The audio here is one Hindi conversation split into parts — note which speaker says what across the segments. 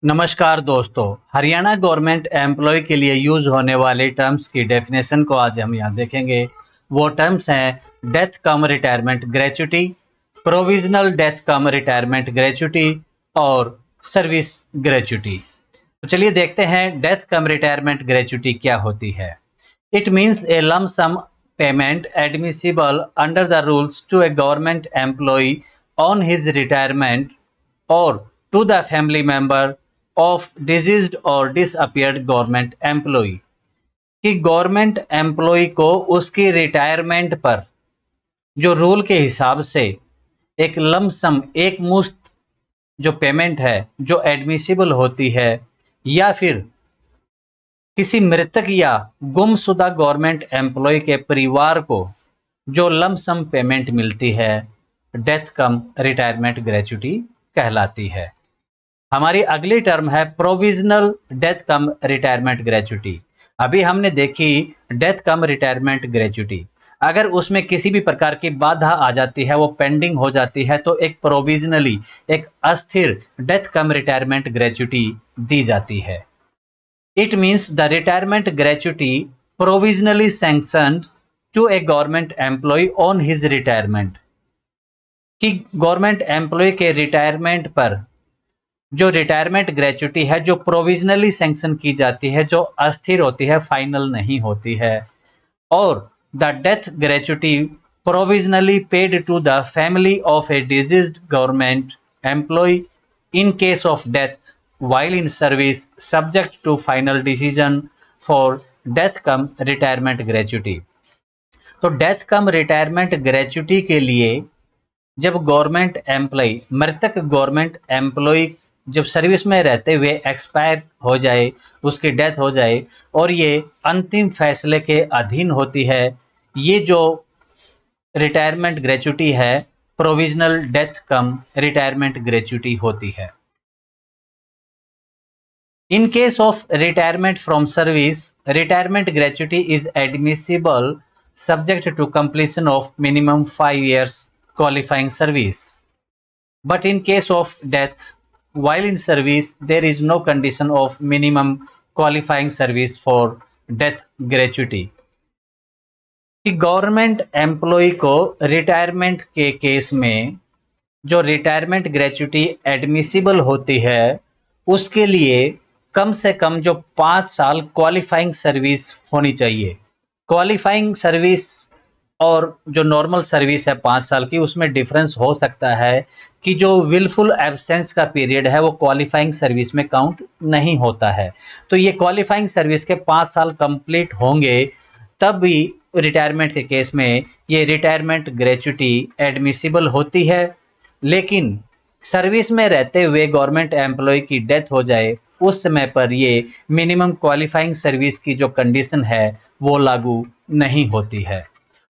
Speaker 1: नमस्कार दोस्तों, हरियाणा गवर्नमेंट एम्प्लॉय के लिए यूज होने वाले टर्म्स की डेफिनेशन को आज हम यहाँ देखेंगे। वो टर्म्स हैं death cum retirement gratuity, provisional death cum retirement gratuity और सर्विस ग्रेच्युटी। तो चलिए देखते हैं डेथ कम रिटायरमेंट ग्रेच्युटी क्या होती है। It means a lump sum payment admissible under the rules to a government employee on his retirement or to the family member of deceased or disappeared government employee कि गवर्नमेंट एम्प्लॉय को उसकी रिटायरमेंट पर जो रूल के हिसाब से एक लमसम एक मुश्त जो पेमेंट है जो एडमिसिबल होती है या फिर किसी मृतक या गुमशुदा गवर्नमेंट एम्प्लॉय के परिवार को जो लमसम पेमेंट मिलती है, डेथ कम रिटायरमेंट ग्रेच्युटी कहलाती है। हमारी अगली टर्म है provisional death cum retirement gratuity. अभी हमने देखी डेथ कम रिटायरमेंट ग्रेच्युटी, अगर उसमें किसी भी प्रकार की बाधा आ जाती है, वो पेंडिंग हो जाती है, तो एक प्रोविजनली एक अस्थिर डेथ कम रिटायरमेंट ग्रेच्युटी दी जाती है। It means the retirement gratuity provisionally sanctioned to a government employee on his retirement कि गवर्नमेंट एम्प्लॉय के रिटायरमेंट पर जो रिटायरमेंट ग्रेच्युटी है जो प्रोविजनली सैंक्शन की जाती है, जो अस्थिर होती है, फाइनल नहीं होती है, और the death gratuity provisionally paid to the family of a deceased government employee in case of death while in service subject to final decision for death cum retirement gratuity. तो डेथ कम रिटायरमेंट ग्रेच्युटी के लिए जब गवर्नमेंट एम्प्लॉय मृतक गवर्नमेंट एम्प्लॉय जब सर्विस में रहते हुए एक्सपायर हो जाए, उसकी डेथ हो जाए और ये अंतिम फैसले के अधीन होती है, ये जो रिटायरमेंट ग्रेच्युटी है provisional death cum retirement gratuity होती है। In case of retirement from service, retirement gratuity is admissible subject to completion of minimum 5 years qualifying service. But in case of death while in service, there is no condition of minimum qualifying service for death gratuity. कि गवर्नमेंट एम्प्लॉय को रिटायरमेंट के केस में जो रिटायरमेंट ग्रेच्युटी एडमिसिबल होती है, उसके लिए कम से कम जो 5 साल क्वालिफाइंग सर्विस होनी चाहिए। क्वालिफाइंग सर्विस और जो नॉर्मल सर्विस है 5 साल की, उसमें डिफरेंस हो सकता है कि जो विलफुल एब्सेंस का पीरियड है वो क्वालिफाइंग सर्विस में काउंट नहीं होता है। तो ये क्वालिफाइंग सर्विस के 5 साल कंप्लीट होंगे तब भी रिटायरमेंट के केस में ये रिटायरमेंट ग्रेच्युटी एडमिसिबल होती है। लेकिन सर्विस में रहते हुए गवर्नमेंट एम्प्लॉय की डेथ हो जाए, उस समय पर ये मिनिमम क्वालिफाइंग सर्विस की जो कंडीशन है वो लागू नहीं होती है।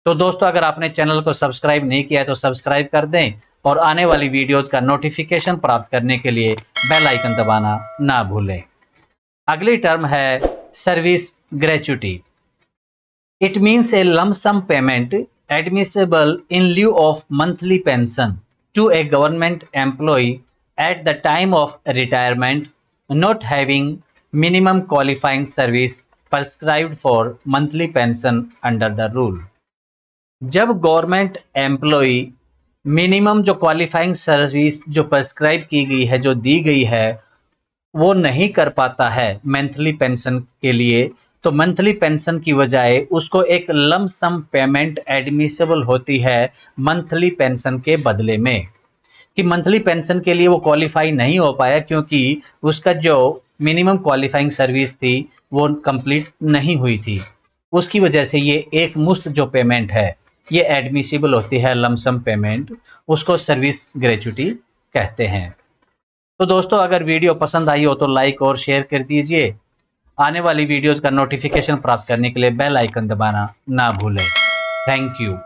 Speaker 1: तो दोस्तों, अगर आपने चैनल को सब्सक्राइब नहीं किया है तो सब्सक्राइब कर दें और आने वाली वीडियोस का नोटिफिकेशन प्राप्त करने के लिए बेल आइकन दबाना ना भूलें। अगली टर्म है service gratuity. It means a lump sum payment admissible in lieu of monthly pension to a government employee at the time of retirement not having minimum qualifying service prescribed for monthly pension under the rule। जब गवर्नमेंट एम्प्लॉय मिनिमम जो क्वालिफाइंग सर्विस जो प्रेस्क्राइब की गई है, जो दी गई है, वो नहीं कर पाता है मंथली पेंशन के लिए, तो मंथली पेंशन की बजाय उसको एक लम सम पेमेंट एडमिसिबल होती है मंथली पेंशन के बदले में। कि मंथली पेंशन के लिए वो क्वालिफाई नहीं हो पाया क्योंकि उसका जो मिनिमम क्वालिफाइंग सर्विस थी वो कंप्लीट नहीं हुई थी, उसकी वजह से ये एक मुश्त जो पेमेंट है ये एडमिसिबल होती है, लमसम पेमेंट, उसको सर्विस ग्रेच्युटी कहते हैं। तो दोस्तों, अगर वीडियो पसंद आई हो तो लाइक और शेयर कर दीजिए। आने वाली वीडियोस का नोटिफिकेशन प्राप्त करने के लिए बेल आइकन दबाना ना भूलें। Thank you.